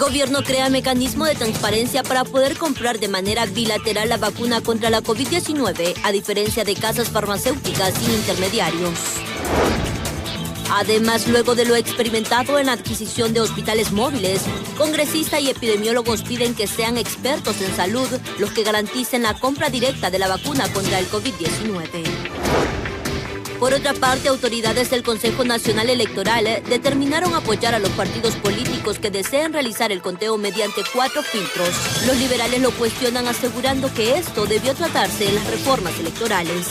Gobierno crea mecanismo de transparencia para poder comprar de manera bilateral la vacuna contra la COVID-19, a diferencia de casas farmacéuticas sin intermediarios. Además, luego de lo experimentado en la adquisición de hospitales móviles, congresistas y epidemiólogos piden que sean expertos en salud los que garanticen la compra directa de la vacuna contra el COVID-19. Por otra parte, autoridades del Consejo Nacional Electoral determinaron apoyar a los partidos políticos que deseen realizar el conteo mediante 4 filtros. Los liberales lo cuestionan asegurando que esto debió tratarse en las reformas electorales.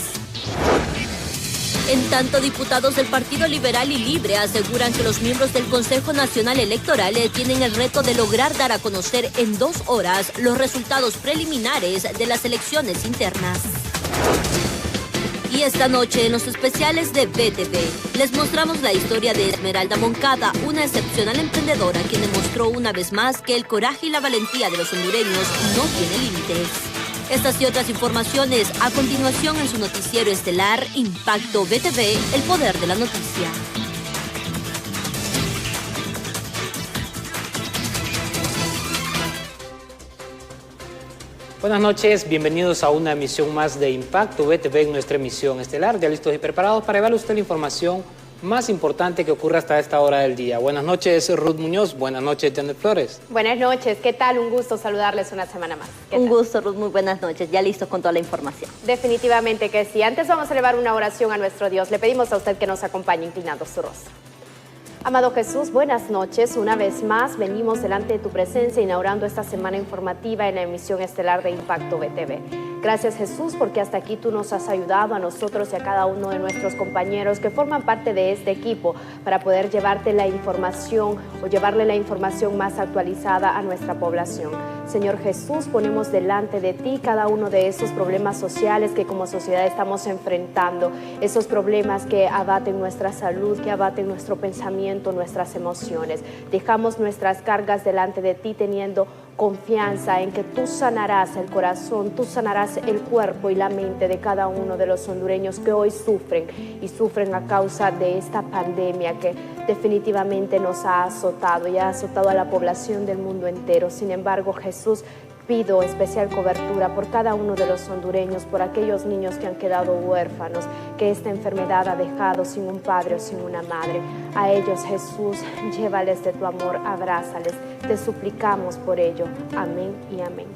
En tanto, diputados del Partido Liberal y Libre aseguran que los miembros del Consejo Nacional Electoral tienen el reto de lograr dar a conocer en 2 horas los resultados preliminares de las elecciones internas. Y esta noche, en los especiales de BTV, les mostramos la historia de Esmeralda Moncada, una excepcional emprendedora quien demostró una vez más que el coraje y la valentía de los hondureños no tiene límites. Estas y otras informaciones a continuación en su noticiero estelar Impacto BTV, el poder de la noticia. Buenas noches, bienvenidos a una emisión más de Impacto BTV en nuestra emisión estelar. Ya listos y preparados para llevarle a usted la información más importante que ocurre hasta esta hora del día. Buenas noches, Ruth Muñoz. Buenas noches, Janet Flores. Buenas noches, ¿qué tal? Un gusto saludarles una semana más. Un gusto, Ruth, muy buenas noches. Ya listos con toda la información. Definitivamente que sí. Antes vamos a elevar una oración a nuestro Dios. Le pedimos a usted que nos acompañe inclinando su rostro. Amado Jesús, buenas noches. Una vez más venimos delante de tu presencia inaugurando esta semana informativa en la emisión estelar de Impacto BTV. Gracias, Jesús, porque hasta aquí tú nos has ayudado a nosotros y a cada uno de nuestros compañeros que forman parte de este equipo para poder llevarte la información o llevarle la información más actualizada a nuestra población. Señor Jesús, ponemos delante de ti cada uno de esos problemas sociales que como sociedad estamos enfrentando, esos problemas que abaten nuestra salud, que abaten nuestro pensamiento, nuestras emociones. Dejamos nuestras cargas delante de ti teniendo confianza en que tú sanarás el corazón, tú sanarás el cuerpo y la mente de cada uno de los hondureños que hoy sufren y sufren a causa de esta pandemia que definitivamente nos ha azotado y ha azotado a la población del mundo entero. Sin embargo, Jesús, pido especial cobertura por cada uno de los hondureños, por aquellos niños que han quedado huérfanos, que esta enfermedad ha dejado sin un padre o sin una madre. A ellos, Jesús, llévales de tu amor, abrázales. Te suplicamos por ello. Amén y amén.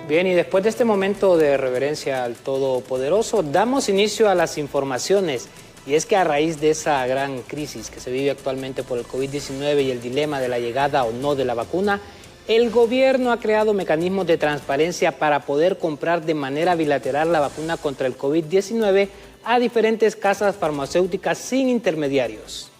Bien, y después de este momento de reverencia al Todopoderoso, damos inicio a las informaciones. Y es que a raíz de esa gran crisis que se vive actualmente por el COVID-19 y el dilema de la llegada o no de la vacuna, el gobierno ha creado mecanismos de transparencia para poder comprar de manera bilateral la vacuna contra el COVID-19 a diferentes casas farmacéuticas sin intermediarios.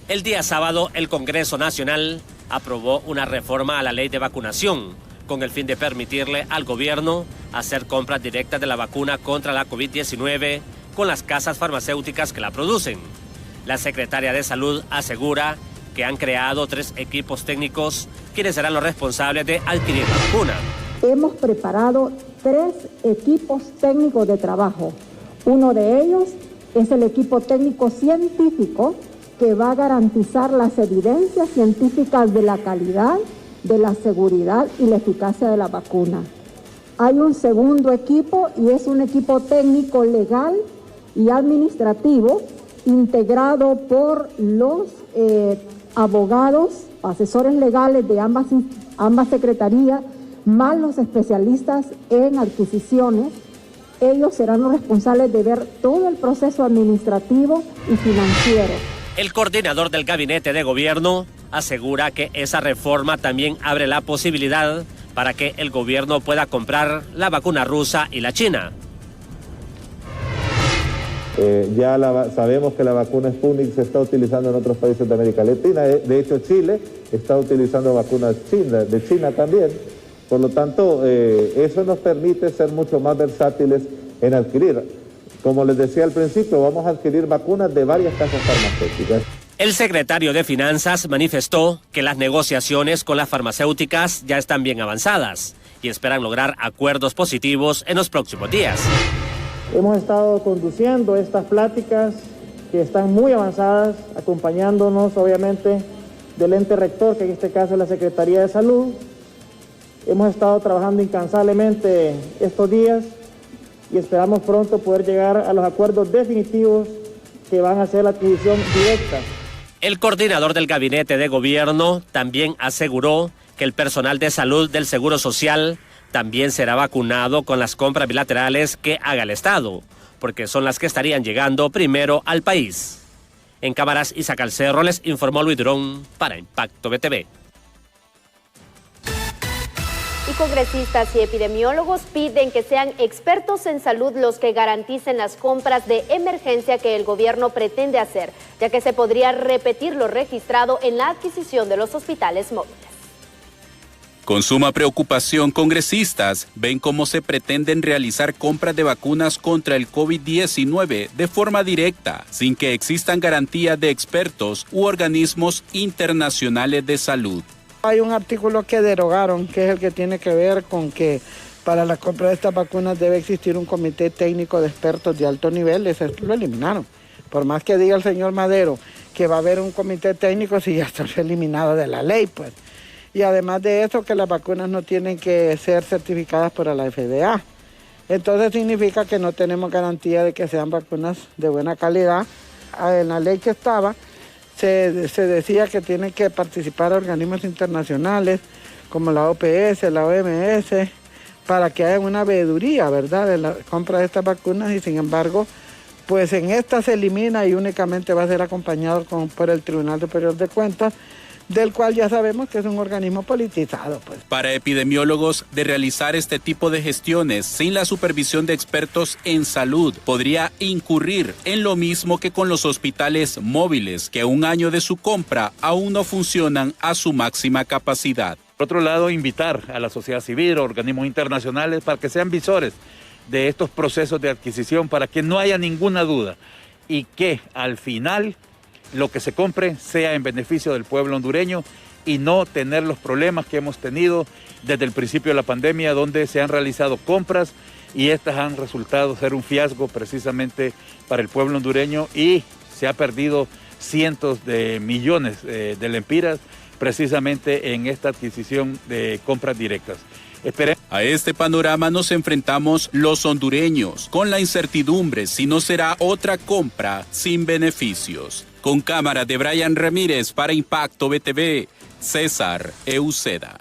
El día sábado, el Congreso Nacional aprobó una reforma a la ley de vacunación con el fin de permitirle al gobierno hacer compras directas de la vacuna contra la COVID-19 con las casas farmacéuticas que la producen. La secretaria de Salud asegura que han creado 3 equipos técnicos quienes serán los responsables de adquirir la vacuna. Hemos preparado 3 equipos técnicos de trabajo. Uno de ellos es el equipo técnico científico que va a garantizar las evidencias científicas de la calidad, de la seguridad y la eficacia de la vacuna. Hay un segundo equipo y es un equipo técnico legal y administrativo integrado por los abogados, asesores legales de ambas secretarías, más los especialistas en adquisiciones. Ellos serán los responsables de ver todo el proceso administrativo y financiero. El coordinador del gabinete de gobierno asegura que esa reforma también abre la posibilidad para que el gobierno pueda comprar la vacuna rusa y la china. Sabemos que la vacuna Sputnik se está utilizando en otros países de América Latina. De hecho, Chile está utilizando vacunas de China también. Por lo tanto, eso nos permite ser mucho más versátiles en adquirir. Como les decía al principio, vamos a adquirir vacunas de varias casas farmacéuticas. El secretario de Finanzas manifestó que las negociaciones con las farmacéuticas ya están bien avanzadas y esperan lograr acuerdos positivos en los próximos días. Hemos estado conduciendo estas pláticas que están muy avanzadas, acompañándonos obviamente del ente rector, que en este caso es la Secretaría de Salud. Hemos estado trabajando incansablemente estos días y esperamos pronto poder llegar a los acuerdos definitivos que van a hacer la adquisición directa. El coordinador del gabinete de gobierno también aseguró que el personal de salud del Seguro Social también será vacunado con las compras bilaterales que haga el Estado, porque son las que estarían llegando primero al país. En cámaras, Isaac Alcerro, les informó Luis Durón para Impacto BTV. Y congresistas y epidemiólogos piden que sean expertos en salud los que garanticen las compras de emergencia que el gobierno pretende hacer, ya que se podría repetir lo registrado en la adquisición de los hospitales móviles. Con suma preocupación, congresistas ven cómo se pretenden realizar compras de vacunas contra el COVID-19 de forma directa, sin que existan garantías de expertos u organismos internacionales de salud. Hay un artículo que derogaron, que es el que tiene que ver con que para la compra de estas vacunas debe existir un comité técnico de expertos de alto nivel. Ese lo eliminaron. Por más que diga el señor Madero que va a haber un comité técnico, si ya está eliminado de la ley, pues. Y además de eso, que las vacunas no tienen que ser certificadas por la FDA. Entonces significa que no tenemos garantía de que sean vacunas de buena calidad. En la ley que estaba, se decía que tienen que participar organismos internacionales como la OPS, la OMS, para que haya una veeduría, ¿verdad?, de la compra de estas vacunas, y sin embargo, pues en esta se elimina y únicamente va a ser acompañado por el Tribunal Superior de Cuentas, del cual ya sabemos que es un organismo politizado, pues. Para epidemiólogos, de realizar este tipo de gestiones sin la supervisión de expertos en salud podría incurrir en lo mismo que con los hospitales móviles, que a un año de su compra aún no funcionan a su máxima capacidad. Por otro lado, invitar a la sociedad civil, organismos internacionales, para que sean visores de estos procesos de adquisición, para que no haya ninguna duda y que al final lo que se compre sea en beneficio del pueblo hondureño y no tener los problemas que hemos tenido desde el principio de la pandemia, donde se han realizado compras y estas han resultado ser un fiasco precisamente para el pueblo hondureño, y se ha perdido cientos de millones de lempiras precisamente en esta adquisición de compras directas. A este panorama nos enfrentamos los hondureños, con la incertidumbre si no será otra compra sin beneficios. Con cámara de Brian Ramírez para Impacto BTV, César Euceda.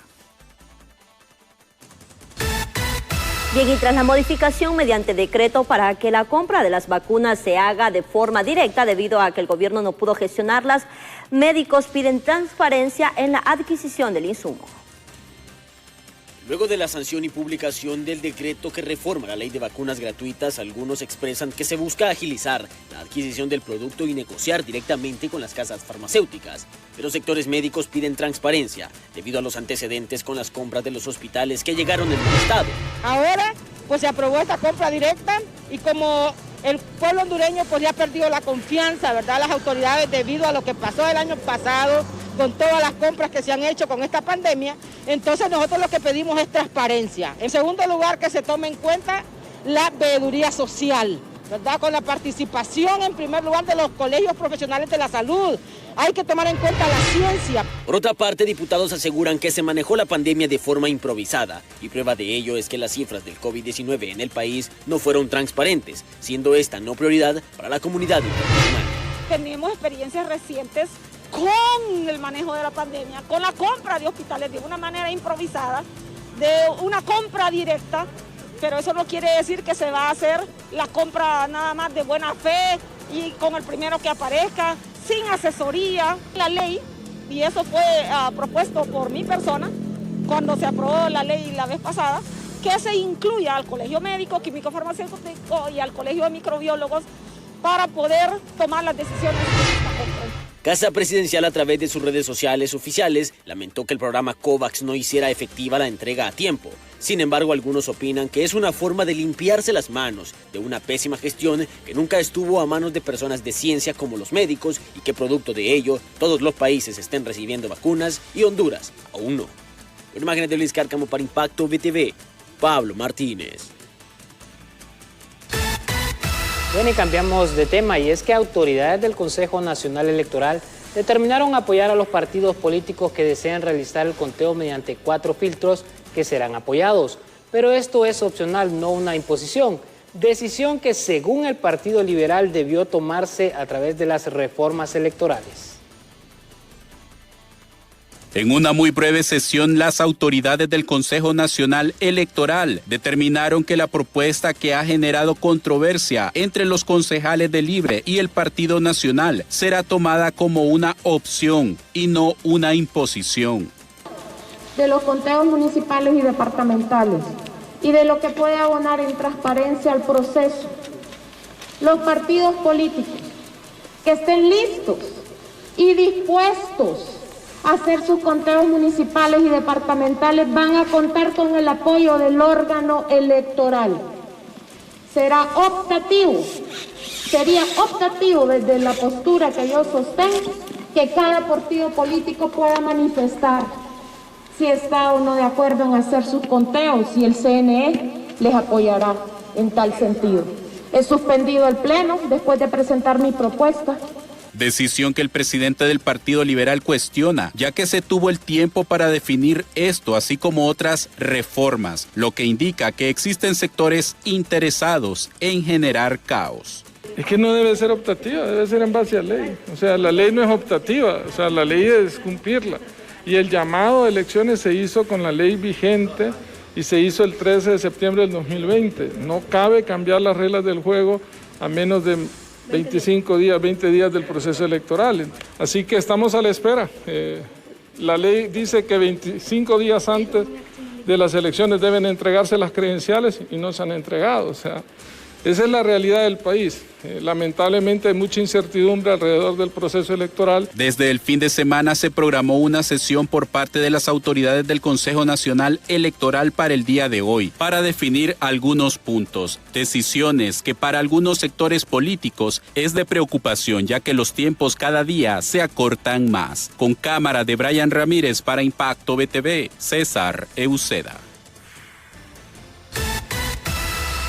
Bien, y tras la modificación mediante decreto para que la compra de las vacunas se haga de forma directa debido a que el gobierno no pudo gestionarlas, médicos piden transparencia en la adquisición del insumo. Luego de la sanción y publicación del decreto que reforma la ley de vacunas gratuitas, algunos expresan que se busca agilizar la adquisición del producto y negociar directamente con las casas farmacéuticas. Pero sectores médicos piden transparencia debido a los antecedentes con las compras de los hospitales que llegaron en mal estado. Ahora pues se aprobó esta compra directa y como el pueblo hondureño pues ya ha perdido la confianza, ¿verdad?, las autoridades debido a lo que pasó el año pasado, con todas las compras que se han hecho con esta pandemia, entonces nosotros lo que pedimos es transparencia. En segundo lugar, que se tome en cuenta la veeduría social, ¿verdad?, con la participación en primer lugar de los colegios profesionales de la salud. Hay que tomar en cuenta la ciencia. Por otra parte, diputados aseguran que se manejó la pandemia de forma improvisada, y prueba de ello es que las cifras del COVID-19 en el país no fueron transparentes, siendo esta no prioridad para la comunidad internacional. Tenemos experiencias recientes con el manejo de la pandemia, con la compra de hospitales de una manera improvisada, de una compra directa, pero eso no quiere decir que se va a hacer la compra nada más de buena fe y con el primero que aparezca, sin asesoría. La ley, y eso fue propuesto por mi persona cuando se aprobó la ley la vez pasada, que se incluya al Colegio Médico, Químico Farmacéutico y al Colegio de Microbiólogos para poder tomar las decisiones de esta compra. Casa Presidencial, a través de sus redes sociales oficiales, lamentó que el programa COVAX no hiciera efectiva la entrega a tiempo. Sin embargo, algunos opinan que es una forma de limpiarse las manos de una pésima gestión que nunca estuvo a manos de personas de ciencia como los médicos, y que producto de ello todos los países estén recibiendo vacunas y Honduras aún no. Con imágenes de Luis Cárcamo para Impacto BTV, Pablo Martínez. Bien, y cambiamos de tema, y es que autoridades del Consejo Nacional Electoral determinaron apoyar a los partidos políticos que desean realizar el conteo mediante 4 filtros que serán apoyados. Pero esto es opcional, no una imposición. Decisión que, según el Partido Liberal, debió tomarse a través de las reformas electorales. En una muy breve sesión, las autoridades del Consejo Nacional Electoral determinaron que la propuesta que ha generado controversia entre los concejales de Libre y el Partido Nacional será tomada como una opción y no una imposición. De los conteos municipales y departamentales y de lo que puede abonar en transparencia al proceso, los partidos políticos que estén listos y dispuestos a hacer sus conteos municipales y departamentales van a contar con el apoyo del órgano electoral. Sería optativo desde la postura que yo sostengo, que cada partido político pueda manifestar si está o no de acuerdo en hacer sus conteos, y el CNE les apoyará en tal sentido. He suspendido el pleno después de presentar mi propuesta. Decisión que el presidente del Partido Liberal cuestiona, ya que se tuvo el tiempo para definir esto, así como otras reformas, lo que indica que existen sectores interesados en generar caos. Es que no debe ser optativa, debe ser en base a ley. O sea, la ley no es optativa, o sea, la ley es cumplirla. Y el llamado de elecciones se hizo con la ley vigente y se hizo el 13 de septiembre del 2020. No cabe cambiar las reglas del juego a menos de 25 días, 20 días del proceso electoral. Así que estamos a la espera. La ley dice que 25 días antes de las elecciones deben entregarse las credenciales y no se han entregado. O sea, esa es la realidad del país. Lamentablemente hay mucha incertidumbre alrededor del proceso electoral. Desde el fin de semana se programó una sesión por parte de las autoridades del Consejo Nacional Electoral para el día de hoy, para definir algunos puntos, decisiones que para algunos sectores políticos es de preocupación, ya que los tiempos cada día se acortan más. Con cámara de Brian Ramírez para Impacto BTV, César Euseda.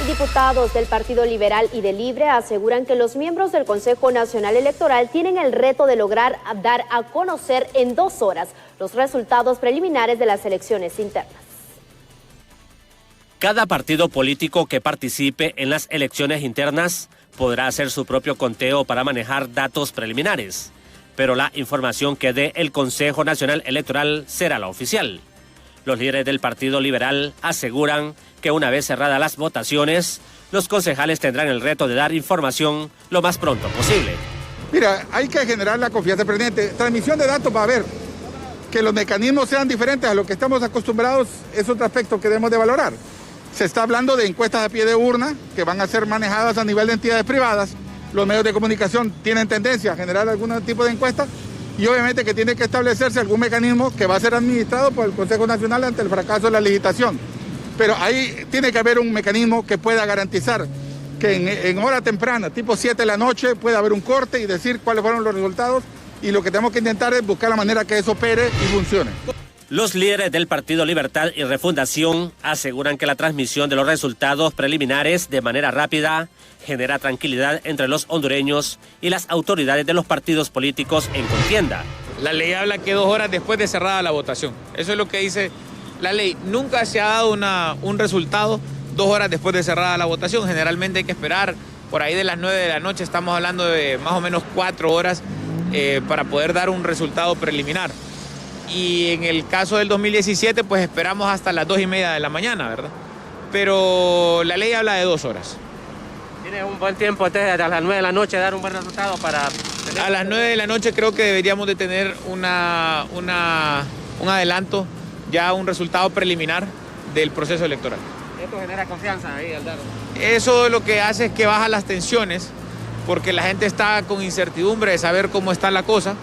Diputados del Partido Liberal y de Libre aseguran que los miembros del Consejo Nacional Electoral tienen el reto de lograr dar a conocer en 2 horas los resultados preliminares de las elecciones internas. Cada partido político que participe en las elecciones internas podrá hacer su propio conteo para manejar datos preliminares, pero la información que dé el Consejo Nacional Electoral será la oficial. Los líderes del Partido Liberal aseguran que una vez cerradas las votaciones, los concejales tendrán el reto de dar información lo más pronto posible. Mira, hay que generar la confianza permanente. Transmisión de datos va a haber. Que los mecanismos sean diferentes a lo que estamos acostumbrados es otro aspecto que debemos de valorar. Se está hablando de encuestas a pie de urna que van a ser manejadas a nivel de entidades privadas. Los medios de comunicación tienen tendencia a generar algún tipo de encuesta y obviamente que tiene que establecerse algún mecanismo que va a ser administrado por el Consejo Nacional ante el fracaso de la legislación. Pero ahí tiene que haber un mecanismo que pueda garantizar que en hora temprana, tipo 7 de la noche, pueda haber un corte y decir cuáles fueron los resultados, y lo que tenemos que intentar es buscar la manera que eso opere y funcione. Los líderes del Partido Libertad y Refundación aseguran que la transmisión de los resultados preliminares de manera rápida genera tranquilidad entre los hondureños y las autoridades de los partidos políticos en contienda. La ley habla que 2 horas después de cerrada la votación. Eso es lo que dice la ley. Nunca se ha dado un resultado 2 horas después de cerrada la votación. Generalmente hay que esperar por ahí de las 9 de la noche. Estamos hablando de más o menos 4 horas para poder dar un resultado preliminar. Y en el caso del 2017, pues esperamos hasta las 2:30 de la mañana, ¿verdad? Pero la ley habla de 2 horas. ¿Tiene un buen tiempo antes de las 9 de la noche dar un buen resultado para...? A las 9 de la noche creo que deberíamos de tener un adelanto, ya un resultado preliminar del proceso electoral. ¿Esto genera confianza ahí, Aldaro? Eso lo que hace es que baja las tensiones, porque la gente está con incertidumbre de saber cómo está la cosa,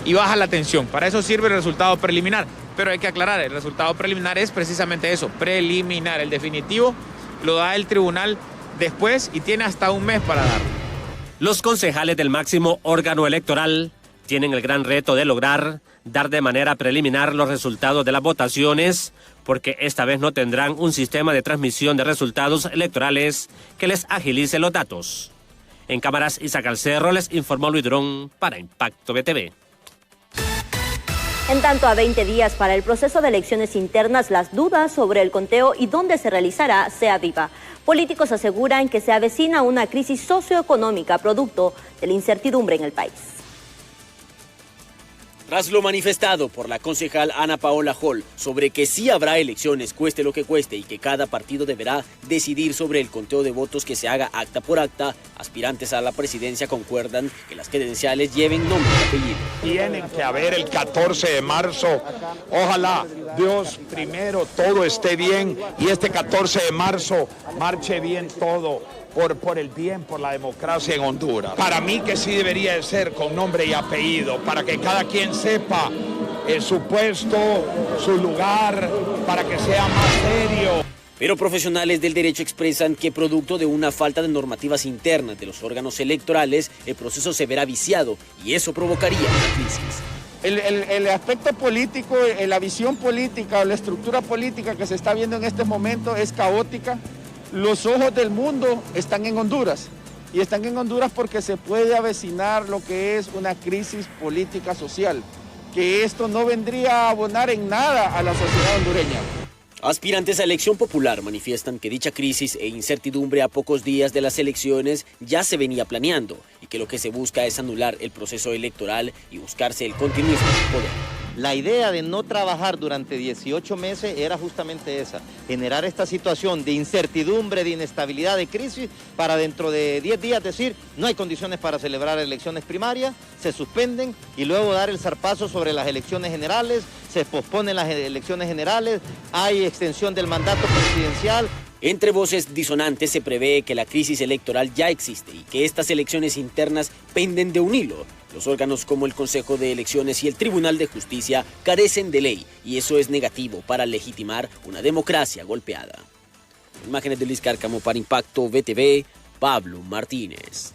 y baja la tensión. Para eso sirve el resultado preliminar. Pero hay que aclarar, el resultado preliminar es precisamente eso, preliminar. El definitivo lo da el tribunal después y tiene hasta un mes para darlo. Los concejales del máximo órgano electoral tienen el gran reto de lograr dar de manera preliminar los resultados de las votaciones, porque esta vez no tendrán un sistema de transmisión de resultados electorales que les agilice los datos. En cámaras, Isaac Alcerro, les informó Luis Durón para Impacto BTV. En tanto, a 20 días para el proceso de elecciones internas, las dudas sobre el conteo y dónde se realizará se aviva. Políticos aseguran que se avecina una crisis socioeconómica producto de la incertidumbre en el país. Tras lo manifestado por la concejal Ana Paola Hall sobre que sí habrá elecciones, cueste lo que cueste, y que cada partido deberá decidir sobre el conteo de votos que se haga acta por acta, aspirantes a la presidencia concuerdan que las credenciales lleven nombre y apellido. Tienen que haber el 14 de marzo. Ojalá Dios primero todo esté bien y este 14 de marzo marche bien todo. Por el bien, por la democracia en Honduras. Para mí que sí debería de ser con nombre y apellido, para que cada quien sepa su puesto, su lugar, para que sea más serio. Pero profesionales del derecho expresan que producto de una falta de normativas internas de los órganos electorales, el proceso se verá viciado y eso provocaría una crisis. El aspecto político, la visión política o la estructura política que se está viendo en este momento es caótica. Los ojos del mundo están en Honduras y están en Honduras porque se puede avecinar lo que es una crisis política social, que esto no vendría a abonar en nada a la sociedad hondureña. Aspirantes a elección popular manifiestan que dicha crisis e incertidumbre a pocos días de las elecciones ya se venía planeando y que lo que se busca es anular el proceso electoral y buscarse el continuismo del poder. La idea de no trabajar durante 18 meses era justamente esa, generar esta situación de incertidumbre, de inestabilidad, de crisis, para dentro de 10 días decir no hay condiciones para celebrar elecciones primarias, se suspenden y luego dar el zarpazo sobre las elecciones generales, se posponen las elecciones generales, hay extensión del mandato presidencial. Entre voces disonantes se prevé que la crisis electoral ya existe y que estas elecciones internas penden de un hilo. Los órganos como el Consejo de Elecciones y el Tribunal de Justicia carecen de ley y eso es negativo para legitimar una democracia golpeada. Imágenes de Luis Cárcamo para Impacto BTV, Pablo Martínez.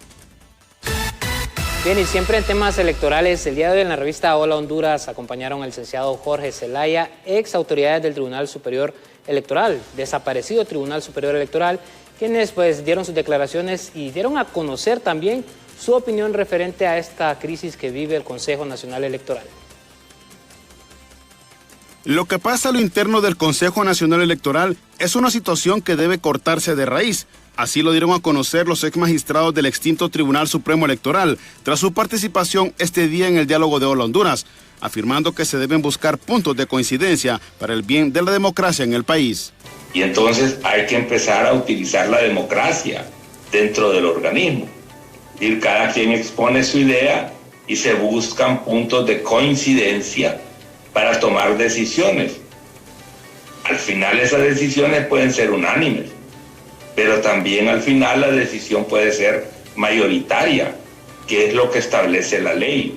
Bien, y siempre en temas electorales, el día de hoy en la revista Hola Honduras acompañaron al licenciado Jorge Zelaya, ex autoridades del Tribunal Superior Electoral, desaparecido Tribunal Superior Electoral, quienes pues dieron sus declaraciones y dieron a conocer también su opinión referente a esta crisis que vive el Consejo Nacional Electoral. Lo que pasa a lo interno del Consejo Nacional Electoral es una situación que debe cortarse de raíz. Así lo dieron a conocer los ex magistrados del extinto Tribunal Supremo Electoral tras su participación este día en el diálogo de Hola Honduras, afirmando que se deben buscar puntos de coincidencia para el bien de la democracia en el país. Y entonces hay que empezar a utilizar la democracia dentro del organismo. Y cada quien expone su idea y se buscan puntos de coincidencia para tomar decisiones. Al final esas decisiones pueden ser unánimes, pero también al final la decisión puede ser mayoritaria, que es lo que establece la ley.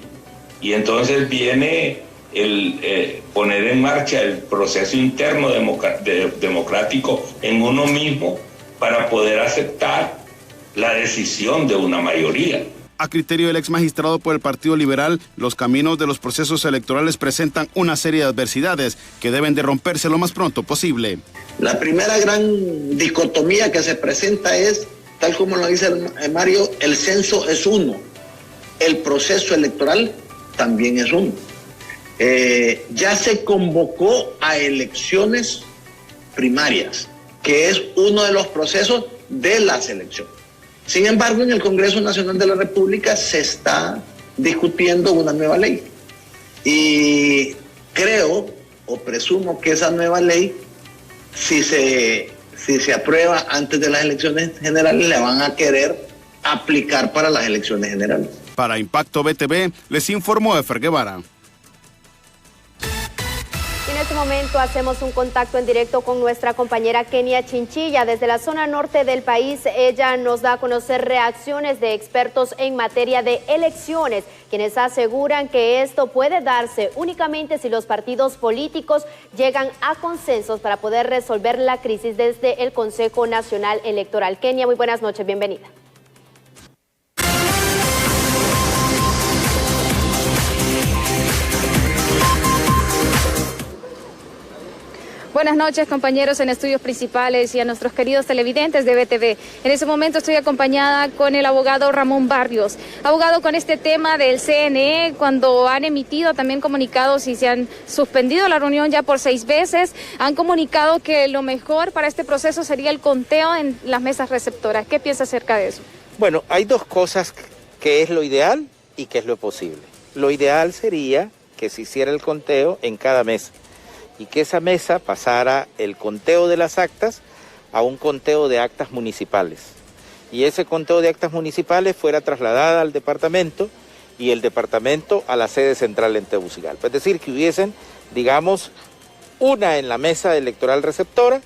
Y entonces viene el poner en marcha el proceso interno democrático en uno mismo para poder aceptar la decisión de una mayoría. A criterio del ex magistrado por el Partido Liberal, los caminos de los procesos electorales presentan una serie de adversidades que deben de romperse lo más pronto posible. La primera gran dicotomía que se presenta es, tal como lo dice Mario, el censo es uno, el proceso electoral también es uno. Ya se convocó a elecciones primarias, que es uno de los procesos de las elecciones. Sin embargo, en el Congreso Nacional de la República se está discutiendo una nueva ley. Y creo o presumo que esa nueva ley, si se aprueba antes de las elecciones generales, la van a querer aplicar para las elecciones generales. Para Impacto BTV, les informó Efer Guevara. En este momento hacemos un contacto en directo con nuestra compañera Kenia Chinchilla desde la zona norte del país. Ella nos da a conocer reacciones de expertos en materia de elecciones, quienes aseguran que esto puede darse únicamente si los partidos políticos llegan a consensos para poder resolver la crisis desde el Consejo Nacional Electoral. Kenia, muy buenas noches, bienvenida. Buenas noches, compañeros en estudios principales y a nuestros queridos televidentes de BTV. En ese momento estoy acompañada con el abogado Ramón Barrios. Abogado, con este tema del CNE, cuando han emitido también comunicados y se han suspendido la reunión ya por 6 veces, han comunicado que lo mejor para este proceso sería el conteo en las mesas receptoras. ¿Qué piensa acerca de eso? Bueno, hay dos cosas que es lo ideal y que es lo posible. Lo ideal sería que se hiciera el conteo en cada mesa y que esa mesa pasara el conteo de las actas a un conteo de actas municipales. Y ese conteo de actas municipales fuera trasladada al departamento y el departamento a la sede central en Tegucigalpa. Es decir, que hubiesen, digamos, una en la mesa electoral receptora,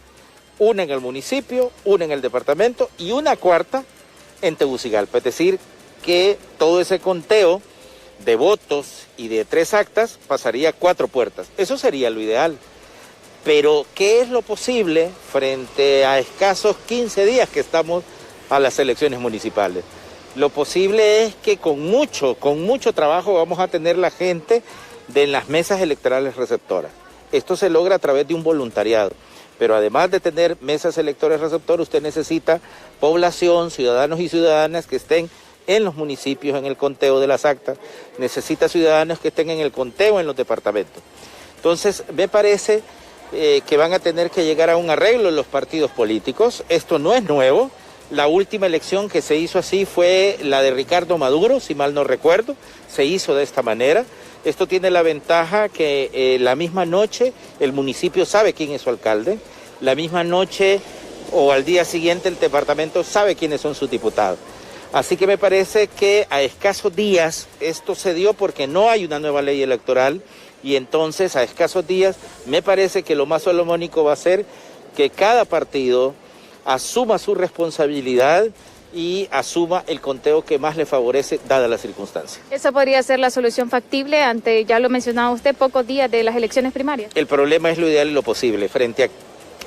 una en el municipio, una en el departamento y una cuarta en Tegucigalpa. Es decir, que todo ese conteo de votos y de 3 actas pasaría a 4 puertas. Eso sería lo ideal. Pero, ¿qué es lo posible frente a escasos 15 días que estamos a las elecciones municipales? Lo posible es que con mucho trabajo vamos a tener la gente de las mesas electorales receptoras. Esto se logra a través de un voluntariado. Pero además de tener mesas electorales receptoras, usted necesita población, ciudadanos y ciudadanas que estén en los municipios, en el conteo de las actas, necesita ciudadanos que estén en el conteo en los departamentos. Entonces, me parece que van a tener que llegar a un arreglo en los partidos políticos. Esto no es nuevo. La última elección que se hizo así fue la de Ricardo Maduro, si mal no recuerdo, se hizo de esta manera. Esto tiene la ventaja que la misma noche el municipio sabe quién es su alcalde, la misma noche o al día siguiente el departamento sabe quiénes son sus diputados. Así que me parece que a escasos días esto se dio porque no hay una nueva ley electoral y entonces a escasos días me parece que lo más salomónico va a ser que cada partido asuma su responsabilidad y asuma el conteo que más le favorece dadas las circunstancias. ¿Esa podría ser la solución factible ante, ya lo mencionaba usted, pocos días de las elecciones primarias? El problema es lo ideal y lo posible. Frente a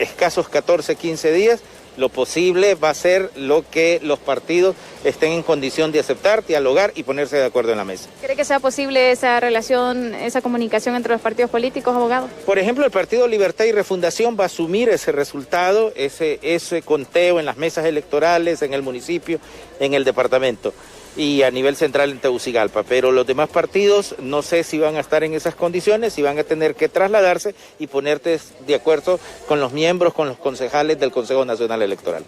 escasos 14, 15 días, lo posible va a ser lo que los partidos estén en condición de aceptar, dialogar y ponerse de acuerdo en la mesa. ¿Cree que sea posible esa relación, esa comunicación entre los partidos políticos, abogado? Por ejemplo, el Partido Libertad y Refundación va a asumir ese resultado, ese conteo en las mesas electorales, en el municipio, en el departamento y a nivel central en Tegucigalpa, pero los demás partidos no sé si van a estar en esas condiciones, si van a tener que trasladarse y ponerte de acuerdo con los miembros, con los concejales del Consejo Nacional Electoral.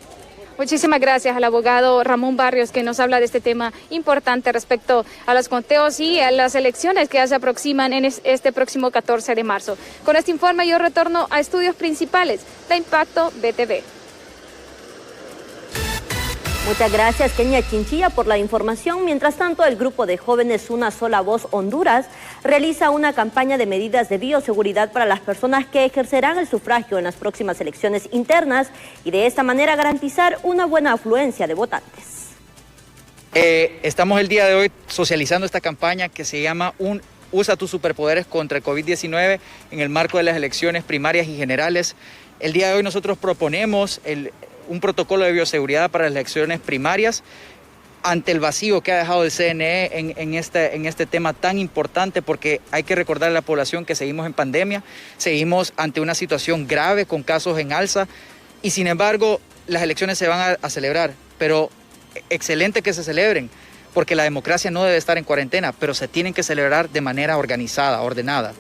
Muchísimas gracias al abogado Ramón Barrios, que nos habla de este tema importante respecto a los conteos y a las elecciones que ya se aproximan en este próximo 14 de marzo. Con este informe yo retorno a estudios principales de Impacto BTV. Muchas gracias, Kenia Chinchilla, por la información. Mientras tanto, el grupo de jóvenes Una Sola Voz Honduras realiza una campaña de medidas de bioseguridad para las personas que ejercerán el sufragio en las próximas elecciones internas y de esta manera garantizar una buena afluencia de votantes. Estamos el día de hoy socializando esta campaña que se llama Usa tus superpoderes contra el COVID-19 en el marco de las elecciones primarias y generales. El día de hoy nosotros proponemos un protocolo de bioseguridad para las elecciones primarias ante el vacío que ha dejado el CNE en este tema tan importante, porque hay que recordar a la población que seguimos en pandemia, seguimos ante una situación grave con casos en alza y sin embargo las elecciones se van a celebrar, pero excelente que se celebren, porque la democracia no debe estar en cuarentena, pero se tienen que celebrar de manera organizada, ordenada.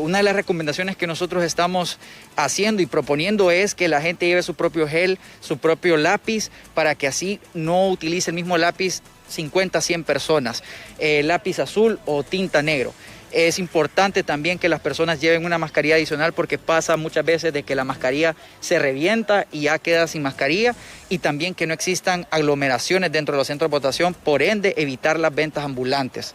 Una de las recomendaciones que nosotros estamos haciendo y proponiendo es que la gente lleve su propio gel, su propio lápiz, para que así no utilice el mismo lápiz 50, 100 personas, lápiz azul o tinta negro. Es importante también que las personas lleven una mascarilla adicional porque pasa muchas veces de que la mascarilla se revienta y ya queda sin mascarilla, y también que no existan aglomeraciones dentro de los centros de votación, por ende evitar las ventas ambulantes.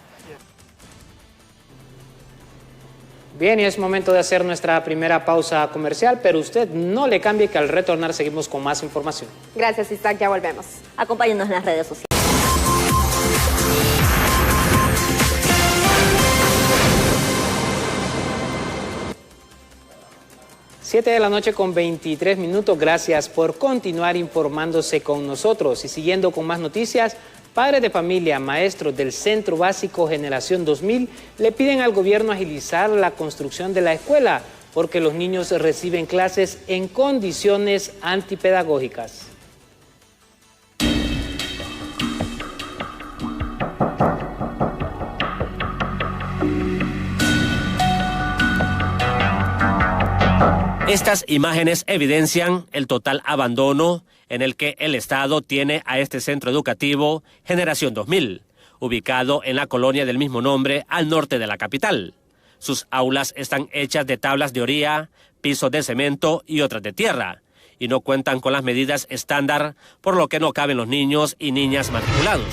Bien, y es momento de hacer nuestra primera pausa comercial, pero usted no le cambie, que al retornar seguimos con más información. Gracias, Isaac, ya volvemos. Acompáñenos en las redes sociales. Siete de la noche con 23 minutos. Gracias por continuar informándose con nosotros y siguiendo con más noticias. Padres de familia, maestros del Centro Básico Generación 2000 le piden al gobierno agilizar la construcción de la escuela, porque los niños reciben clases en condiciones antipedagógicas. Estas imágenes evidencian el total abandono en el que el Estado tiene a este centro educativo Generación 2000, ubicado en la colonia del mismo nombre al norte de la capital. Sus aulas están hechas de tablas de orilla, pisos de cemento y otras de tierra, y no cuentan con las medidas estándar, por lo que no caben los niños y niñas matriculados.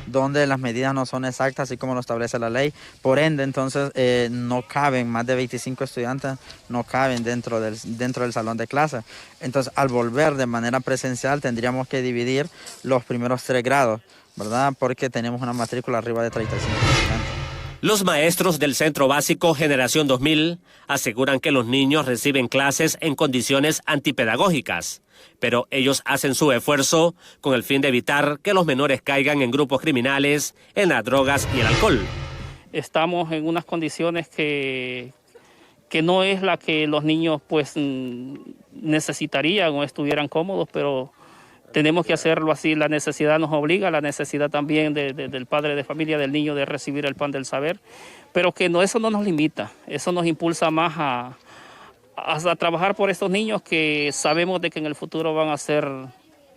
Donde las medidas no son exactas, así como lo establece la ley. Por ende, entonces, no caben más de 25 estudiantes, no caben dentro del salón de clase. Entonces, al volver de manera presencial, tendríamos que dividir los primeros 3 grados, ¿verdad? Porque tenemos una matrícula arriba de 35 estudiantes. Los maestros del Centro Básico Generación 2000 aseguran que los niños reciben clases en condiciones antipedagógicas, pero ellos hacen su esfuerzo con el fin de evitar que los menores caigan en grupos criminales, en las drogas y el alcohol. Estamos en unas condiciones que no es la que los niños pues necesitarían o estuvieran cómodos, pero tenemos que hacerlo así. La necesidad nos obliga, la necesidad también del padre de familia, del niño, de recibir el pan del saber, pero que no, eso no nos limita, eso nos impulsa más a trabajar por estos niños que sabemos de que en el futuro van a ser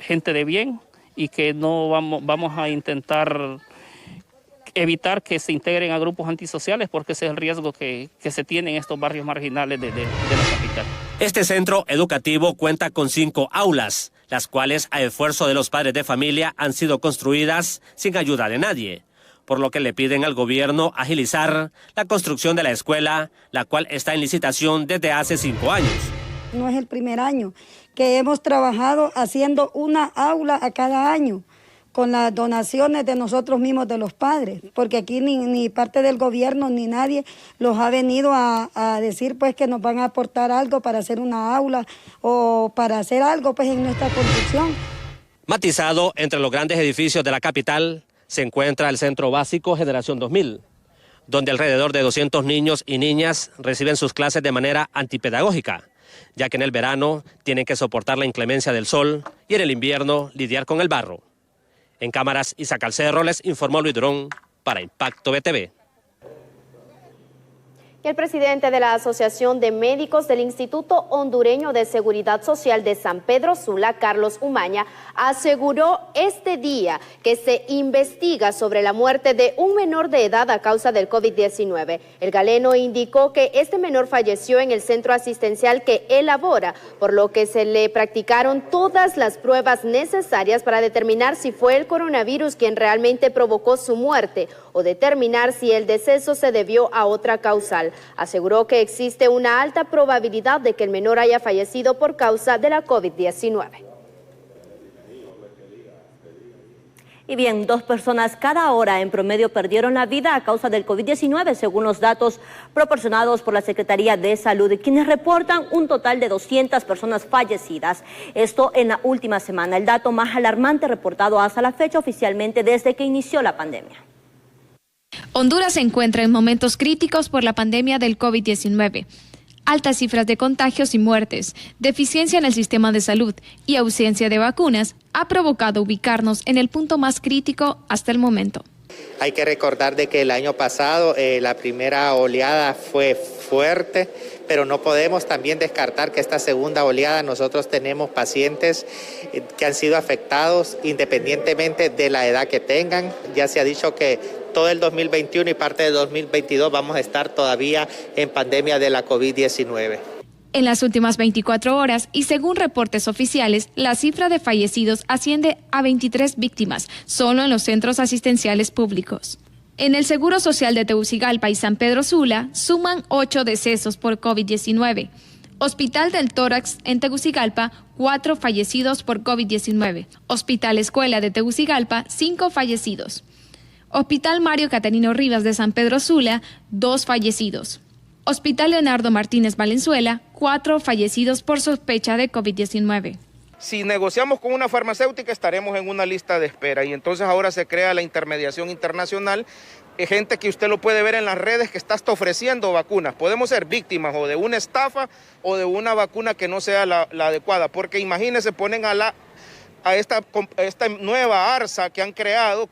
gente de bien y que no vamos a intentar evitar que se integren a grupos antisociales, porque ese es el riesgo que se tiene en estos barrios marginales de la capital. Este centro educativo cuenta con 5 aulas, las cuales a esfuerzo de los padres de familia han sido construidas sin ayuda de nadie, por lo que le piden al gobierno agilizar la construcción de la escuela, la cual está en licitación desde hace 5 años. No es el primer año que hemos trabajado haciendo una aula a cada año, con las donaciones de nosotros mismos, de los padres, porque aquí ni parte del gobierno ni nadie los ha venido a decir pues que nos van a aportar algo para hacer una aula o para hacer algo pues en nuestra construcción. Matizado entre los grandes edificios de la capital se encuentra el Centro Básico Generación 2000, donde alrededor de 200 niños y niñas reciben sus clases de manera antipedagógica, ya que en el verano tienen que soportar la inclemencia del sol y en el invierno lidiar con el barro. En cámaras, Isaac Alcerro, les informó Luis Durón para Impacto BTV. Y el presidente de la Asociación de Médicos del Instituto Hondureño de Seguridad Social de San Pedro Sula, Carlos Umaña, aseguró este día que se investiga sobre la muerte de un menor de edad a causa del COVID-19. El galeno indicó que este menor falleció en el centro asistencial que él labora, por lo que se le practicaron todas las pruebas necesarias para determinar si fue el coronavirus quien realmente provocó su muerte o determinar si el deceso se debió a otra causal. Aseguró que existe una alta probabilidad de que el menor haya fallecido por causa de la COVID-19. Y bien, 2 personas cada hora en promedio perdieron la vida a causa del COVID-19, según los datos proporcionados por la Secretaría de Salud, quienes reportan un total de 200 personas fallecidas. Esto en la última semana, el dato más alarmante reportado hasta la fecha oficialmente desde que inició la pandemia. Honduras se encuentra en momentos críticos por la pandemia del COVID-19. Altas cifras de contagios y muertes, deficiencia en el sistema de salud y ausencia de vacunas ha provocado ubicarnos en el punto más crítico hasta el momento. Hay que recordar de que el año pasado la primera oleada fue fuerte, pero no podemos también descartar que esta segunda oleada nosotros tenemos pacientes que han sido afectados independientemente de la edad que tengan. Ya se ha dicho que todo el 2021 y parte de 2022 vamos a estar todavía en pandemia de la COVID-19. En las últimas 24 horas y según reportes oficiales, la cifra de fallecidos asciende a 23 víctimas, solo en los centros asistenciales públicos. En el Seguro Social de Tegucigalpa y San Pedro Sula suman 8 decesos por COVID-19. Hospital del Tórax en Tegucigalpa, 4 fallecidos por COVID-19. Hospital Escuela de Tegucigalpa, 5 fallecidos. Hospital Mario Catarino Rivas de San Pedro Sula, 2 fallecidos. Hospital Leonardo Martínez Valenzuela, 4 fallecidos por sospecha de COVID-19. Si negociamos con una farmacéutica estaremos en una lista de espera y entonces ahora se crea la intermediación internacional gente que usted lo puede ver en las redes que está hasta ofreciendo vacunas. Podemos ser víctimas o de una estafa o de una vacuna que no sea la adecuada, porque imagínense, ponen a esta nueva ARSA que han creado,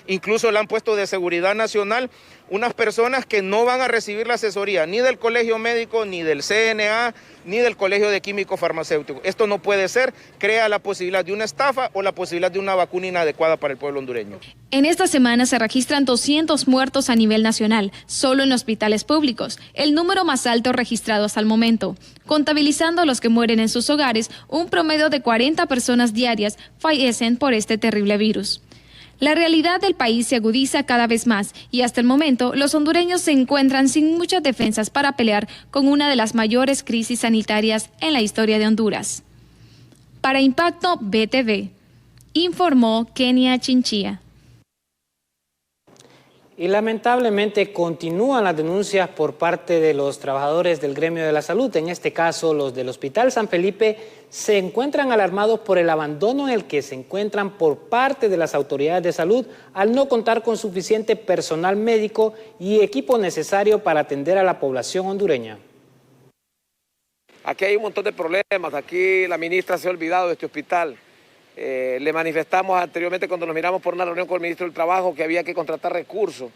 incluso la han puesto de seguridad nacional, unas personas que no van a recibir la asesoría ni del Colegio Médico, ni del CNA, ni del Colegio de Químicos Farmacéuticos. Esto no puede ser, crea la posibilidad de una estafa o la posibilidad de una vacuna inadecuada para el pueblo hondureño. En esta semana se registran 200 muertos a nivel nacional, solo en hospitales públicos, el número más alto registrado hasta el momento. Contabilizando a los que mueren en sus hogares, un promedio de 40 personas diarias fallecen por este terrible virus. La realidad del país se agudiza cada vez más y hasta el momento los hondureños se encuentran sin muchas defensas para pelear con una de las mayores crisis sanitarias en la historia de Honduras. Para Impacto BTV, informó Kenia Chinchilla. Y lamentablemente continúan las denuncias por parte de los trabajadores del gremio de la salud. En este caso, los del Hospital San Felipe se encuentran alarmados por el abandono en el que se encuentran por parte de las autoridades de salud al no contar con suficiente personal médico y equipo necesario para atender a la población hondureña. Aquí hay un montón de problemas. Aquí la ministra se ha olvidado de este hospital. Le manifestamos anteriormente cuando nos miramos por una reunión con el ministro del Trabajo que había que contratar recursos.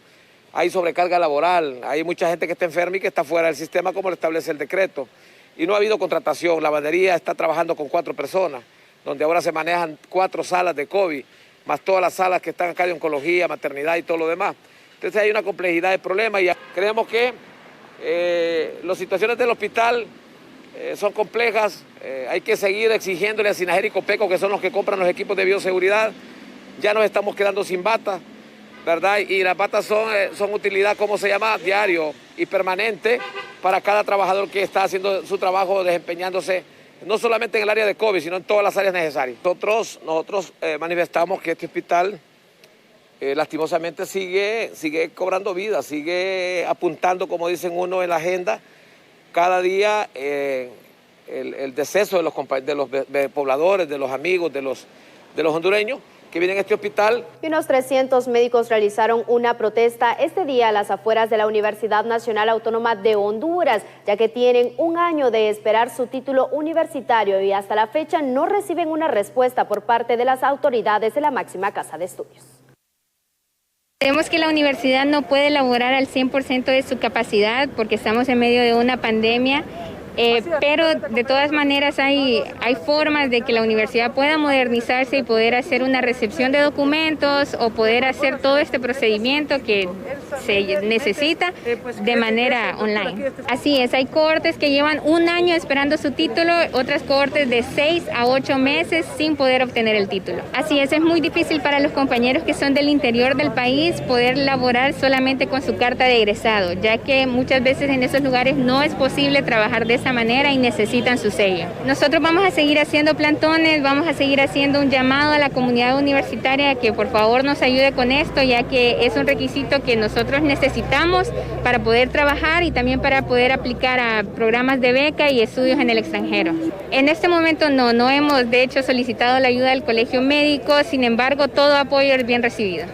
Hay sobrecarga laboral, hay mucha gente que está enferma y que está fuera del sistema como lo establece el decreto. Y no ha habido contratación. La lavandería está trabajando con 4 personas, donde ahora se manejan 4 salas de COVID, más todas las salas que están acá de oncología, maternidad y todo lo demás. Entonces hay una complejidad de problemas y creemos que las situaciones del hospital son complejas. Hay que seguir exigiéndole a Sinajer y Copeco, que son los que compran los equipos de bioseguridad. Ya nos estamos quedando sin batas, ¿verdad? Y las batas son utilidad, ¿cómo se llama? Diario y permanente para cada trabajador que está haciendo su trabajo, desempeñándose no solamente en el área de COVID, sino en todas las áreas necesarias. Nosotros manifestamos que este hospital lastimosamente sigue cobrando vida, sigue apuntando, como dicen uno en la agenda, cada día el deceso de los pobladores, de los amigos, de los hondureños que vienen a este hospital. Y unos 300 médicos realizaron una protesta este día a las afueras de la Universidad Nacional Autónoma de Honduras, ya que tienen un año de esperar su título universitario y hasta la fecha no reciben una respuesta por parte de las autoridades de la máxima casa de estudios. Creemos que la universidad no puede elaborar al 100% de su capacidad porque estamos en medio de una pandemia, pero de todas maneras hay formas de que la universidad pueda modernizarse y poder hacer una recepción de documentos o poder hacer todo este procedimiento que se necesita de manera online. Así es, hay cohortes que llevan un año esperando su título, otras cohortes de 6 a 8 meses sin poder obtener el título. Así es muy difícil para los compañeros que son del interior del país poder laborar solamente con su carta de egresado, ya que muchas veces en esos lugares no es posible trabajar de esa manera y necesitan su sello. Nosotros vamos a seguir haciendo plantones, vamos a seguir haciendo un llamado a la comunidad universitaria que por favor nos ayude con esto, ya que es un requisito que nosotros necesitamos para poder trabajar y también para poder aplicar a programas de beca y estudios en el extranjero. En este momento no hemos de hecho solicitado la ayuda del Colegio Médico, sin embargo todo apoyo es bien recibido.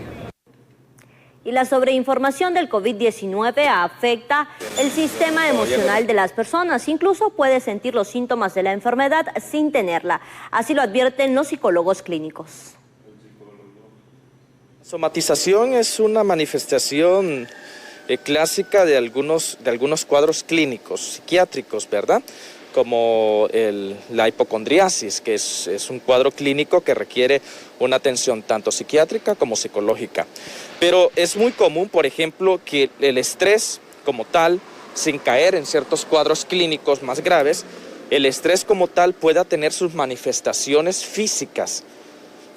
Y la sobreinformación del COVID-19 afecta el sistema emocional de las personas. Incluso puede sentir los síntomas de la enfermedad sin tenerla. Así lo advierten los psicólogos clínicos. Somatización es una manifestación clásica de algunos cuadros clínicos, psiquiátricos, ¿verdad? Como la hipocondriasis, que es un cuadro clínico que requiere una atención tanto psiquiátrica como psicológica. Pero es muy común, por ejemplo, que el estrés como tal, sin caer en ciertos cuadros clínicos más graves, el estrés como tal pueda tener sus manifestaciones físicas,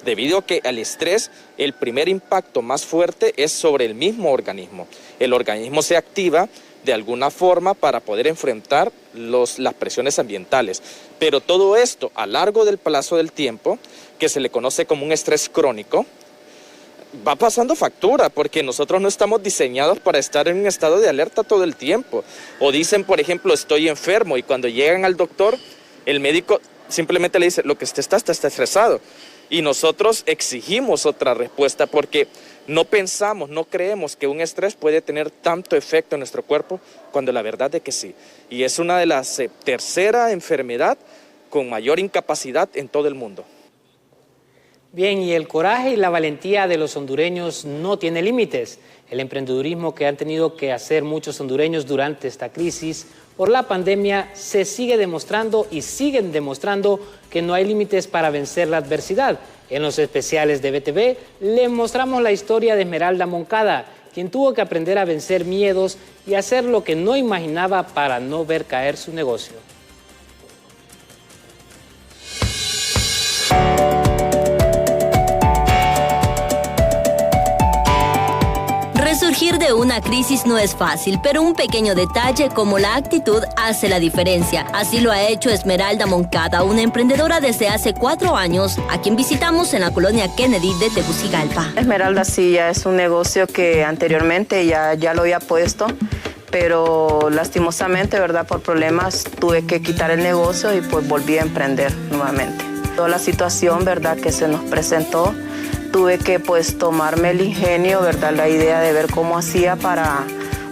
debido a que al estrés el primer impacto más fuerte es sobre el mismo organismo. El organismo se activa de alguna forma para poder enfrentar las presiones ambientales. Pero todo esto a largo del plazo del tiempo, que se le conoce como un estrés crónico, va pasando factura, porque nosotros no estamos diseñados para estar en un estado de alerta todo el tiempo. O dicen, por ejemplo, estoy enfermo, y cuando llegan al doctor, el médico simplemente le dice, lo que usted está estresado. Y nosotros exigimos otra respuesta, porque No pensamos, no creemos que un estrés puede tener tanto efecto en nuestro cuerpo, cuando la verdad es que sí. Y es una de las tercera enfermedad con mayor incapacidad en todo el mundo. Bien, y el coraje y la valentía de los hondureños no tiene límites. El emprendedurismo que han tenido que hacer muchos hondureños durante esta crisis por la pandemia se sigue demostrando y siguen demostrando que no hay límites para vencer la adversidad. En los especiales de BTV le mostramos la historia de Esmeralda Moncada, quien tuvo que aprender a vencer miedos y hacer lo que no imaginaba para no ver caer su negocio. Resurgir de una crisis no es fácil, pero un pequeño detalle como la actitud hace la diferencia. Así lo ha hecho Esmeralda Moncada, una emprendedora desde hace 4 años, a quien visitamos en la colonia Kennedy de Tegucigalpa. Esmeralda sí ya es un negocio que anteriormente ya lo había puesto, pero lastimosamente, ¿verdad? Por problemas tuve que quitar el negocio y pues volví a emprender nuevamente. Toda la situación, ¿verdad?, que se nos presentó, tuve que pues tomarme el ingenio, ¿verdad?, la idea de ver cómo hacía para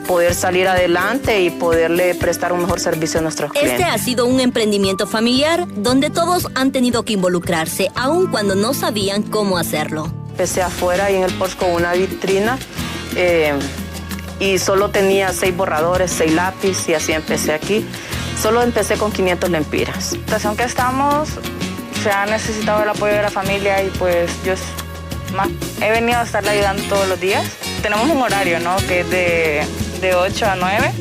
poder salir adelante y poderle prestar un mejor servicio a nuestros clientes. Este ha sido un emprendimiento familiar donde todos han tenido que involucrarse, aun cuando no sabían cómo hacerlo. Empecé afuera y en el Porsche con una vitrina y solo tenía 6 borradores, 6 lápices y así empecé aquí. Solo empecé con 500 lempiras. La situación que estamos, se ha necesitado el apoyo de la familia y pues yo he venido a estarle ayudando todos los días. Tenemos un horario, ¿no?, que es de 8 a 9,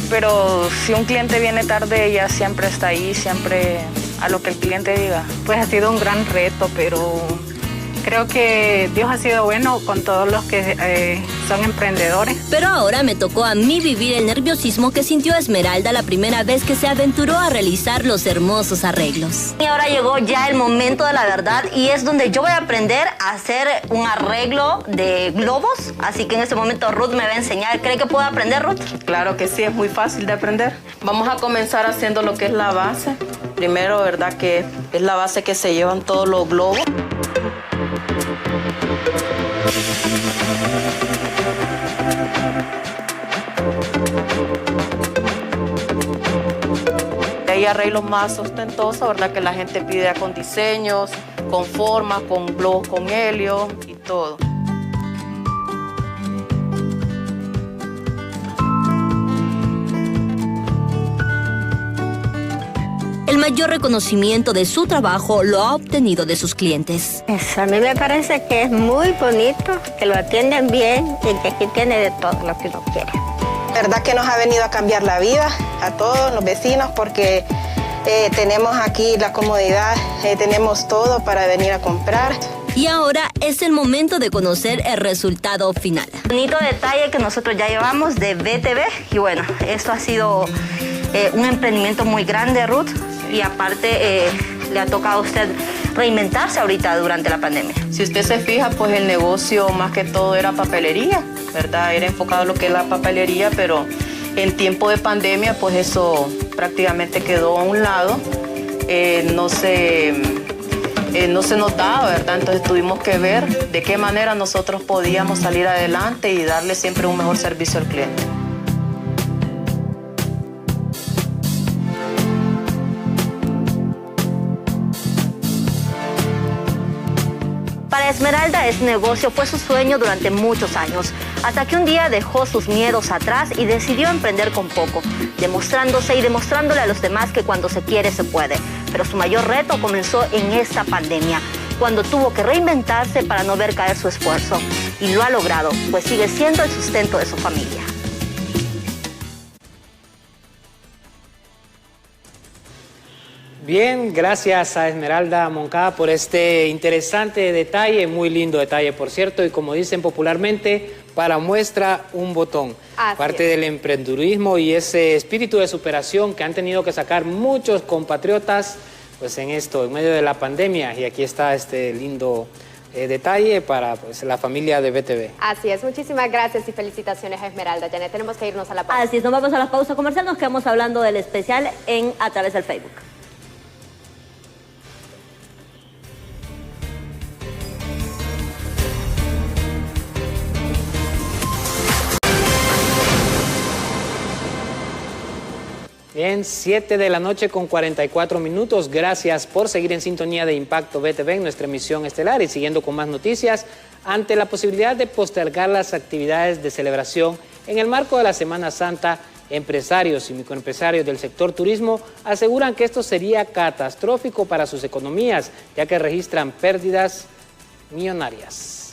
pero si un cliente viene tarde, ella siempre está ahí, siempre a lo que el cliente diga. Pues ha sido un gran reto, pero creo que Dios ha sido bueno con todos los que son emprendedores. Pero ahora me tocó a mí vivir el nerviosismo que sintió Esmeralda la primera vez que se aventuró a realizar los hermosos arreglos. Y ahora llegó ya el momento de la verdad y es donde yo voy a aprender a hacer un arreglo de globos. Así que en este momento Ruth me va a enseñar. ¿Cree que puedo aprender, Ruth? Claro que sí, es muy fácil de aprender. Vamos a comenzar haciendo lo que es la base. Primero, ¿verdad?, que es la base que se llevan todos los globos. Hay arreglos más ostentosos, ¿verdad?, que la gente pide con diseños, con formas, con globos con helio y todo. El mayor reconocimiento de su trabajo lo ha obtenido de sus clientes. A mí me parece que es muy bonito, que lo atienden bien y que aquí tiene de todo lo que uno quiere. Verdad que nos ha venido a cambiar la vida a todos los vecinos porque tenemos aquí la comodidad, tenemos todo para venir a comprar. Y ahora es el momento de conocer el resultado final. Bonito detalle que nosotros ya llevamos de BTV y bueno, esto ha sido un emprendimiento muy grande, Ruth, y aparte le ha tocado a usted reinventarse ahorita durante la pandemia. Si usted se fija, pues el negocio más que todo era papelería, ¿verdad? Era enfocado en lo que es la papelería, pero en tiempo de pandemia, pues eso prácticamente quedó a un lado. No se notaba, ¿verdad? Entonces tuvimos que ver de qué manera nosotros podíamos salir adelante y darle siempre un mejor servicio al cliente. Para Esmeralda este negocio fue su sueño durante muchos años, hasta que un día dejó sus miedos atrás y decidió emprender con poco, demostrándose y demostrándole a los demás que cuando se quiere se puede. Pero su mayor reto comenzó en esta pandemia, cuando tuvo que reinventarse para no ver caer su esfuerzo. Y lo ha logrado, pues sigue siendo el sustento de su familia. Bien, gracias a Esmeralda Moncada por este interesante detalle, muy lindo detalle, por cierto, y como dicen popularmente, para muestra un botón. Parte del emprendedurismo y ese espíritu de superación que han tenido que sacar muchos compatriotas, pues en medio de la pandemia, y aquí está este lindo detalle para pues, la familia de BTV. Así es, muchísimas gracias y felicitaciones a Esmeralda. Janet, tenemos que irnos a la pausa. Así es, nos vamos a la pausa comercial, nos quedamos hablando del especial a través del Facebook. Bien, 7 de la noche con 44 minutos. Gracias por seguir en sintonía de Impacto BTV en nuestra emisión estelar y siguiendo con más noticias. Ante la posibilidad de postergar las actividades de celebración en el marco de la Semana Santa, empresarios y microempresarios del sector turismo aseguran que esto sería catastrófico para sus economías, ya que registran pérdidas millonarias.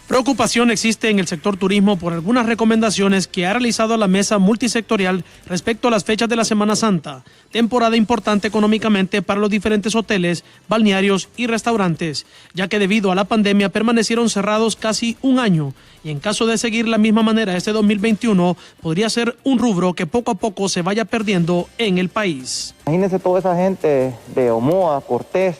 Preocupación existe en el sector turismo por algunas recomendaciones que ha realizado la mesa multisectorial respecto a las fechas de la Semana Santa, temporada importante económicamente para los diferentes hoteles, balnearios y restaurantes, ya que debido a la pandemia permanecieron cerrados casi un año y en caso de seguir la misma manera este 2021 podría ser un rubro que poco a poco se vaya perdiendo en el país. Imagínense toda esa gente de Omoa, Cortés,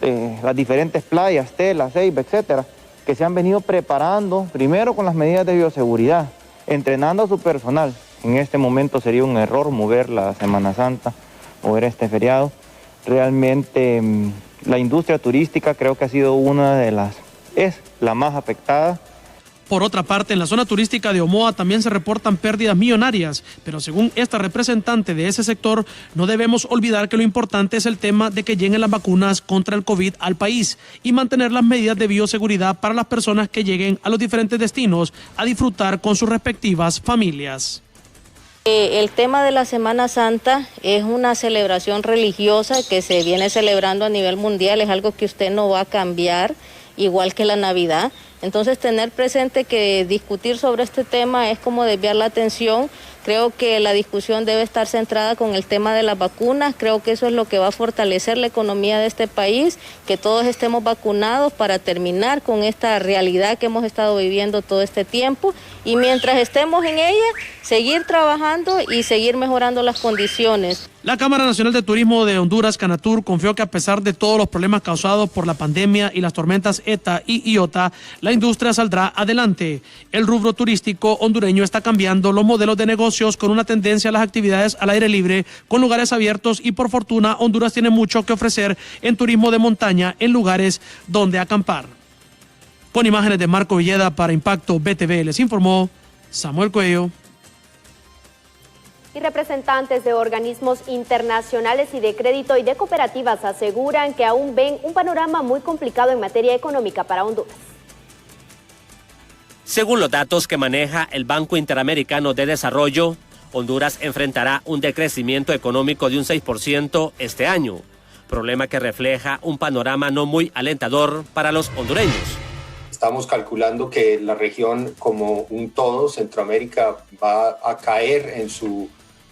de las diferentes playas, Tela, Ceiba, etcétera, que se han venido preparando primero con las medidas de bioseguridad, entrenando a su personal. En este momento sería un error mover la Semana Santa, mover este feriado. Realmente la industria turística creo que ha sido es la más afectada. Por otra parte, en la zona turística de Omoa también se reportan pérdidas millonarias, pero según esta representante de ese sector, no debemos olvidar que lo importante es el tema de que lleguen las vacunas contra el COVID al país y mantener las medidas de bioseguridad para las personas que lleguen a los diferentes destinos a disfrutar con sus respectivas familias. El tema de la Semana Santa es una celebración religiosa que se viene celebrando a nivel mundial, es algo que usted no va a cambiar, igual que la Navidad. Entonces, tener presente que discutir sobre este tema es como desviar la atención. Creo que la discusión debe estar centrada con el tema de las vacunas. Creo que eso es lo que va a fortalecer la economía de este país, que todos estemos vacunados para terminar con esta realidad que hemos estado viviendo todo este tiempo. Y mientras estemos en ella, seguir trabajando y seguir mejorando las condiciones. La Cámara Nacional de Turismo de Honduras, Canatur, confió que a pesar de todos los problemas causados por la pandemia y las tormentas ETA y Iota, la industria saldrá adelante. El rubro turístico hondureño está cambiando los modelos de negocios con una tendencia a las actividades al aire libre, con lugares abiertos y por fortuna Honduras tiene mucho que ofrecer en turismo de montaña en lugares donde acampar. Con imágenes de Marco Villeda para Impacto BTV les informó Samuel Cuello. Y representantes de organismos internacionales y de crédito y de cooperativas aseguran que aún ven un panorama muy complicado en materia económica para Honduras. Según los datos que maneja el Banco Interamericano de Desarrollo, Honduras enfrentará un decrecimiento económico de un 6% este año, problema que refleja un panorama no muy alentador para los hondureños. Estamos calculando que la región como un todo, Centroamérica, va a caer en su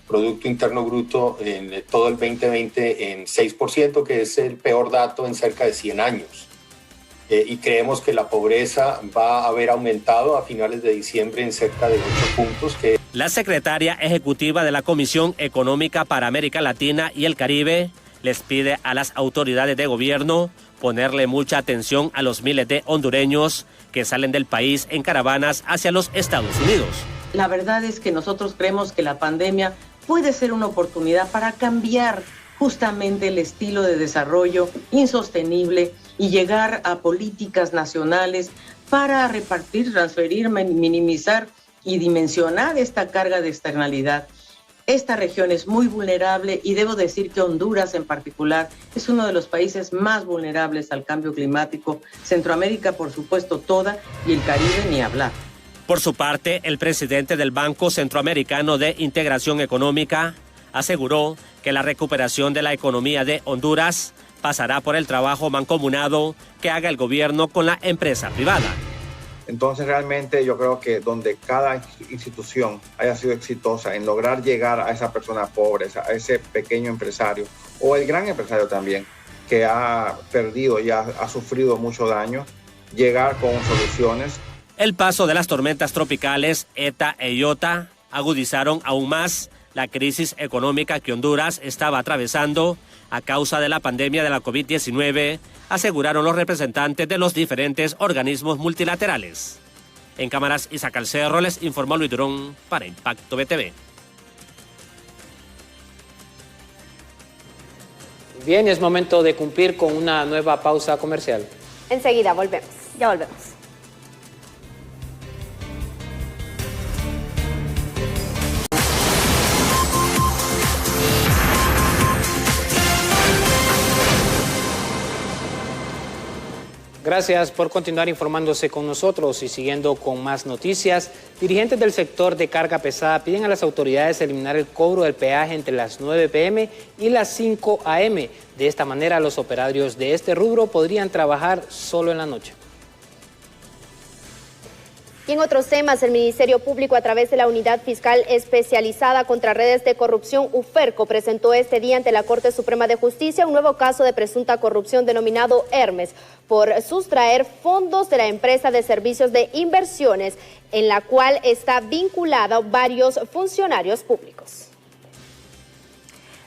Producto Interno Bruto en todo el 2020 en 6%, que es el peor dato en cerca de 100 años. Y creemos que la pobreza va a haber aumentado a finales de diciembre en cerca de 8 puntos. La secretaria ejecutiva de la Comisión Económica para América Latina y el Caribe les pide a las autoridades de gobierno ponerle mucha atención a los miles de hondureños que salen del país en caravanas hacia los Estados Unidos. La verdad es que nosotros creemos que la pandemia puede ser una oportunidad para cambiar justamente el estilo de desarrollo insostenible y llegar a políticas nacionales para repartir, transferir, minimizar y dimensionar esta carga de externalidad. Esta región es muy vulnerable y debo decir que Honduras en particular es uno de los países más vulnerables al cambio climático. Centroamérica, por supuesto, toda, y el Caribe ni hablar. Por su parte, el presidente del Banco Centroamericano de Integración Económica aseguró que la recuperación de la economía de Honduras pasará por el trabajo mancomunado que haga el gobierno con la empresa privada. Entonces realmente yo creo que donde cada institución haya sido exitosa en lograr llegar a esa persona pobre, a ese pequeño empresario o el gran empresario también que ha perdido y ha sufrido mucho daño, llegar con soluciones. El paso de las tormentas tropicales ETA e Iota agudizaron aún más la crisis económica que Honduras estaba atravesando a causa de la pandemia de la COVID-19, aseguraron los representantes de los diferentes organismos multilaterales. En cámaras, Isaac Alcerro les informó Luis Durón para Impacto BTV. Bien, es momento de cumplir con una nueva pausa comercial. Enseguida volvemos, ya volvemos. Gracias por continuar informándose con nosotros y siguiendo con más noticias. Dirigentes del sector de carga pesada piden a las autoridades eliminar el cobro del peaje entre las 9 p.m. y las 5 a.m. De esta manera, los operarios de este rubro podrían trabajar solo en la noche. Y en otros temas, el Ministerio Público, a través de la Unidad Fiscal Especializada contra Redes de Corrupción, UFERCO, presentó este día ante la Corte Suprema de Justicia un nuevo caso de presunta corrupción denominado Hermes, por sustraer fondos de la empresa de servicios de inversiones, en la cual está vinculada varios funcionarios públicos.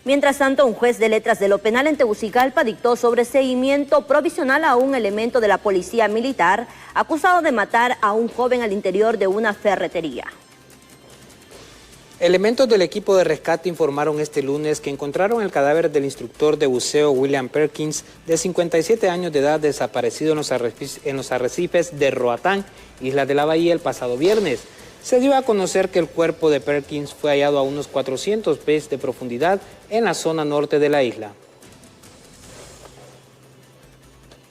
Mientras tanto, un juez de letras de lo penal en Tegucigalpa dictó sobreseimiento provisional a un elemento de la policía militar acusado de matar a un joven al interior de una ferretería. Elementos del equipo de rescate informaron este lunes que encontraron el cadáver del instructor de buceo William Perkins, de 57 años de edad, desaparecido en los arrecifes de Roatán, Isla de la Bahía, el pasado viernes. Se dio a conocer que el cuerpo de Perkins fue hallado a unos 400 pies de profundidad en la zona norte de la isla.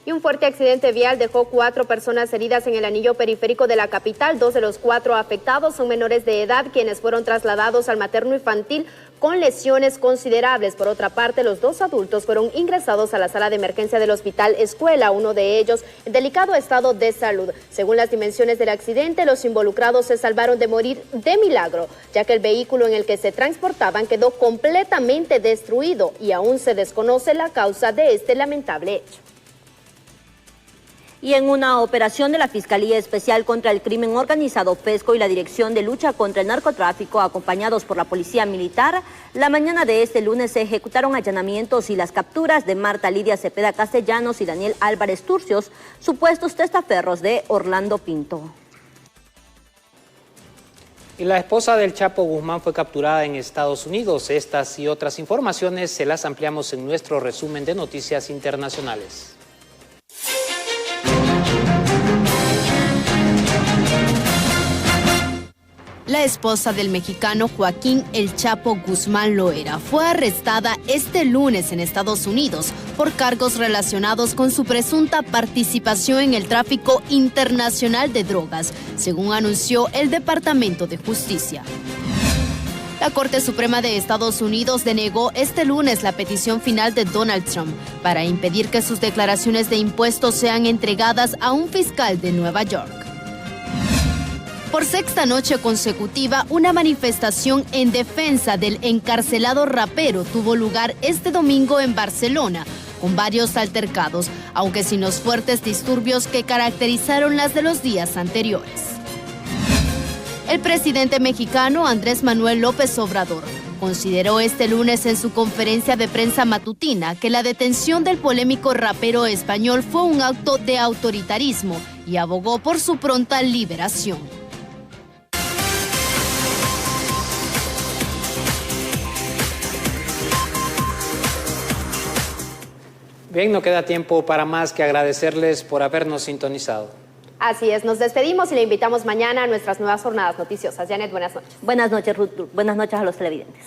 Y un fuerte accidente vial dejó 4 personas heridas en el anillo periférico de la capital. 2 de los 4 afectados son menores de edad, quienes fueron trasladados al materno infantil con lesiones considerables. Por otra parte, los 2 adultos fueron ingresados a la sala de emergencia del Hospital Escuela, uno de ellos en delicado estado de salud. Según las dimensiones del accidente, los involucrados se salvaron de morir de milagro, ya que el vehículo en el que se transportaban quedó completamente destruido y aún se desconoce la causa de este lamentable hecho. Y en una operación de la Fiscalía Especial contra el Crimen Organizado, FESCO, y la Dirección de Lucha contra el Narcotráfico, acompañados por la Policía Militar, la mañana de este lunes se ejecutaron allanamientos y las capturas de Marta Lidia Cepeda Castellanos y Daniel Álvarez Turcios, supuestos testaferros de Orlando Pinto. Y la esposa del Chapo Guzmán fue capturada en Estados Unidos. Estas y otras informaciones se las ampliamos en nuestro resumen de noticias internacionales. La esposa del mexicano Joaquín El Chapo Guzmán Loera fue arrestada este lunes en Estados Unidos por cargos relacionados con su presunta participación en el tráfico internacional de drogas, según anunció el Departamento de Justicia. La Corte Suprema de Estados Unidos denegó este lunes la petición final de Donald Trump para impedir que sus declaraciones de impuestos sean entregadas a un fiscal de Nueva York. Por sexta noche consecutiva, una manifestación en defensa del encarcelado rapero tuvo lugar este domingo en Barcelona, con varios altercados, aunque sin los fuertes disturbios que caracterizaron las de los días anteriores. El presidente mexicano Andrés Manuel López Obrador consideró este lunes en su conferencia de prensa matutina que la detención del polémico rapero español fue un acto de autoritarismo y abogó por su pronta liberación. Bien, no queda tiempo para más que agradecerles por habernos sintonizado. Así es, nos despedimos y le invitamos mañana a nuestras nuevas jornadas noticiosas. Janet, buenas noches. Buenas noches, Ruth. Buenas noches a los televidentes.